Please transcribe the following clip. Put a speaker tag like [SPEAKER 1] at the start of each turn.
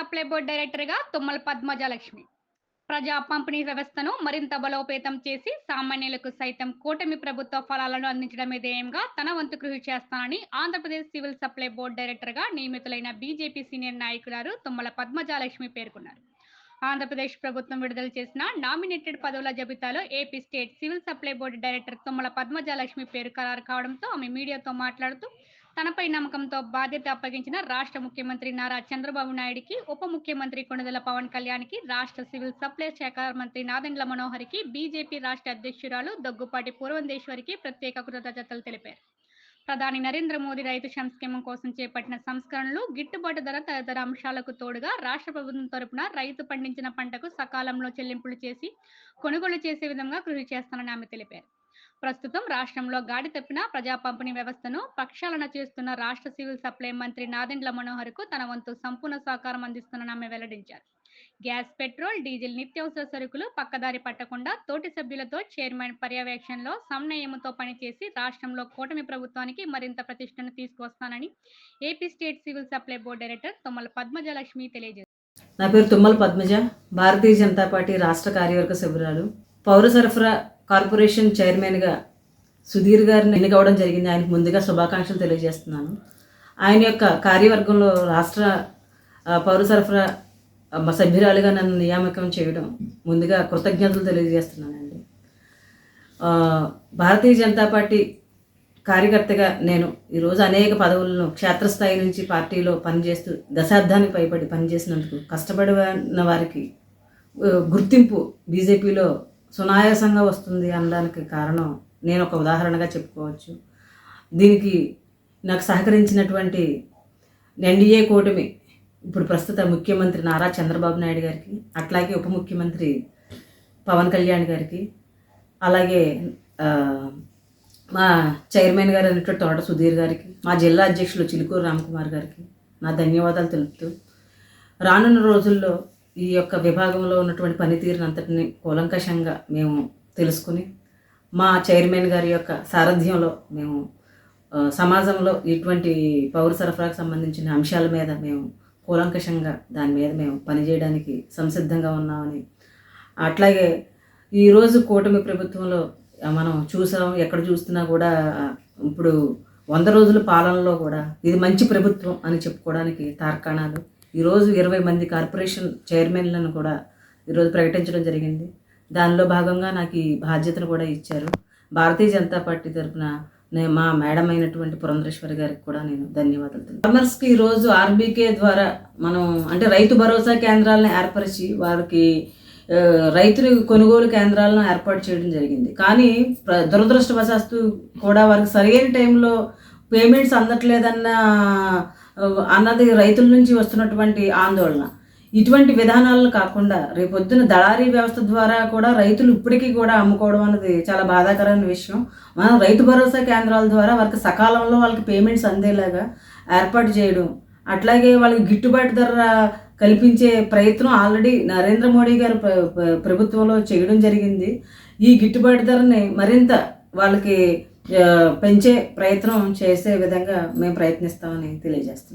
[SPEAKER 1] Supply board డైరెక్టర్‌గా తుమ్మల పద్మజలక్ష్మి. ప్రజా పంపిణీ వ్యవస్థను మరింత బలోపేతం చేసి సామాన్యులకు సైతం కూటమి ప్రభుత్వ ఫలాలను అందించడమే ధ్యేయంగా తన వంతు కృషి చేస్తానని ఆంధ్రప్రదేశ్ సివిల్ సప్లై బోర్డు డైరెక్టర్‌గా నియమితులైన బీజేపీ సీనియర్ నాయకురాలు తుమ్మల పద్మజలక్ష్మి పేర్కొన్నారు. ఆంధ్రప్రదేశ్ ప్రభుత్వం విడుదల చేసిన నామినేటెడ్ పదవుల జాబితాలో AP state civil supply board director Tummala Padmajalakshmi పేరు ఖరారు కావడంతో ఆమె మీడియాతో మాట్లాడుతూ తనపై నమ్మకంతో బాధ్యత అప్పగించిన రాష్ట్ర ముఖ్యమంత్రి నారా చంద్రబాబు నాయుడికి, ఉప ముఖ్యమంత్రి కొణిదెల పవన్ కళ్యాణ్‌కి, రాష్ట్ర సివిల్ సప్లై శాఖ మంత్రి నాదెండ్ల మనోహర్‌కి, బీజేపీ రాష్ట్ర అధ్యక్షురాలు దగ్గుపాటి పురంధేశ్వరికి ప్రత్యేక కృతజ్ఞతలు తెలిపారు. ప్రధాని నరేంద్ర మోదీ రైతు సంక్షేమం కోసం చేపట్టిన సంస్కరణలు, గిట్టుబాటు ధర తదితర అంశాలకు తోడుగా రాష్ట్ర ప్రభుత్వం తరపున రైతు పండించిన పంటకు సకాలంలో చెల్లింపులు చేసి కొనుగోలు చేసే విధంగా కృషి చేస్తానని ఆమె తెలిపారు. ప్రస్తుతం రాష్ట్రంలో గాడి తప్పిన ప్రజా పంపిణీ వ్యవస్థను ప్రక్షాళన చేస్తున్న రాష్ట్ర సివిల్ సప్లై మంత్రి నాదెండ్ల మనోహర్‌కు తన వంతు సంపూర్ణ సహకారం అందిస్తానని ఆమె వెల్లడించారు. గ్యాస్, పెట్రోల్, డీజిల్, నిత్యావసర సరుకులు పక్కదారి పట్టకుండా తోటి సభ్యులతో చైర్మన్ పర్యవేక్షణలో సమన్వయంతో పనిచేసి రాష్ట్రంలో కూటమి ప్రభుత్వానికి మరింత ప్రతిష్టను తీసుకువస్తానని AP state civil supply board director Tummala Padmajalakshmi తెలియజేశారు.
[SPEAKER 2] నా పేరు తుమ్మల పద్మజ, భారతీయ జనతా పార్టీ రాష్ట్ర కార్యవర్గ సభ్యురాలు. పౌర సరఫరా కార్పొరేషన్ చైర్మన్గా సుధీర్ గారిని ఎన్నికవడం జరిగింది. ఆయనకు ముందుగా శుభాకాంక్షలు తెలియజేస్తున్నాను. ఆయన యొక్క కార్యవర్గంలో రాష్ట్ర పౌర సరఫరా సభ్యురాలుగా నన్ను నియామకం చేయడం ముందుగా కృతజ్ఞతలు తెలియజేస్తున్నానండి. భారతీయ జనతా పార్టీ కార్యకర్తగా నేను ఈరోజు అనేక పదవులను క్షేత్రస్థాయి నుంచి పార్టీలో పనిచేస్తూ దశాబ్దానికి పైబడి పనిచేసినందుకు కష్టపడిన వారికి గుర్తింపు బీజేపీలో సునాయాసంగా వస్తుంది అనడానికి కారణం నేను ఒక ఉదాహరణగా చెప్పుకోవచ్చు. దీనికి నాకు సహకరించినటువంటి ఎన్డీఏ కూటమి ఇప్పుడు ప్రస్తుత ముఖ్యమంత్రి నారా చంద్రబాబు నాయుడు గారికి, అట్లాగే ఉప ముఖ్యమంత్రి పవన్ కళ్యాణ్ గారికి, అలాగే మా చైర్మన్ గారు అయినటువంటి తోట సుధీర్ గారికి, మా జిల్లా అధ్యక్షులు చిలుకూరు రామకుమార్ గారికి నా ధన్యవాదాలు తెలుపుతూ రానున్న రోజుల్లో ఈ యొక్క విభాగంలో ఉన్నటువంటి పనితీరుని అంతటిని కూలంకషంగా మేము తెలుసుకుని మా చైర్మన్ గారి యొక్క సారథ్యంలో మేము సమాజంలో ఇటువంటి పౌర సరఫరాకు సంబంధించిన అంశాల మీద మేము కూలంకషంగా దాని మీద మేము పనిచేయడానికి సంసిద్ధంగా ఉన్నామని, అట్లాగే ఈరోజు కూటమి ప్రభుత్వంలో మనం చూసాం, ఎక్కడ చూస్తున్నా కూడా ఇప్పుడు 100 రోజుల పాలనలో కూడా ఇది మంచి ప్రభుత్వం అని చెప్పుకోవడానికి తార్కాణాలు. ఈరోజు 20 మంది కార్పొరేషన్ చైర్మన్లను కూడా ఈరోజు ప్రకటించడం జరిగింది. దానిలో భాగంగా నాకు ఈ బాధ్యతను కూడా ఇచ్చారు. భారతీయ జనతా పార్టీ తరఫున మా మేడం అయినటువంటి పురంధేశ్వరి గారికి కూడా నేను ధన్యవాదాలు తెలుపుతాను. ఫార్మర్స్కి ఈరోజు ఆర్బీకే ద్వారా మనం అంటే రైతు భరోసా కేంద్రాలను ఏర్పరిచి వారికి రైతులు కొనుగోలు కేంద్రాలను ఏర్పాటు చేయడం జరిగింది. కానీ దురదృష్టవశాత్తు కూడా వారికి సరైన టైంలో పేమెంట్స్ అన్నది రైతుల నుంచి వస్తున్నటువంటి ఆందోళన. ఇటువంటి విధానాలను కాకుండా రేపొద్దున దళారీ వ్యవస్థ ద్వారా కూడా రైతులు ఇప్పటికీ కూడా అమ్ముకోవడం అనేది చాలా బాధాకరమైన విషయం. మనం రైతు భరోసా కేంద్రాల ద్వారా వారికి సకాలంలో వాళ్ళకి పేమెంట్స్ అందేలాగా ఏర్పాటు చేయడం, అట్లాగే వాళ్ళకి గిట్టుబాటు ధర కల్పించే ప్రయత్నం ఆల్రెడీ నరేంద్ర మోడీ గారు ప్రభుత్వంలో చేయడం జరిగింది. ఈ గిట్టుబాటు ధరని మరింత వాళ్ళకి పెంచే ప్రయత్నం చేసే విధంగా మేము ప్రయత్నిస్తామని తెలియజేస్తున్నాం.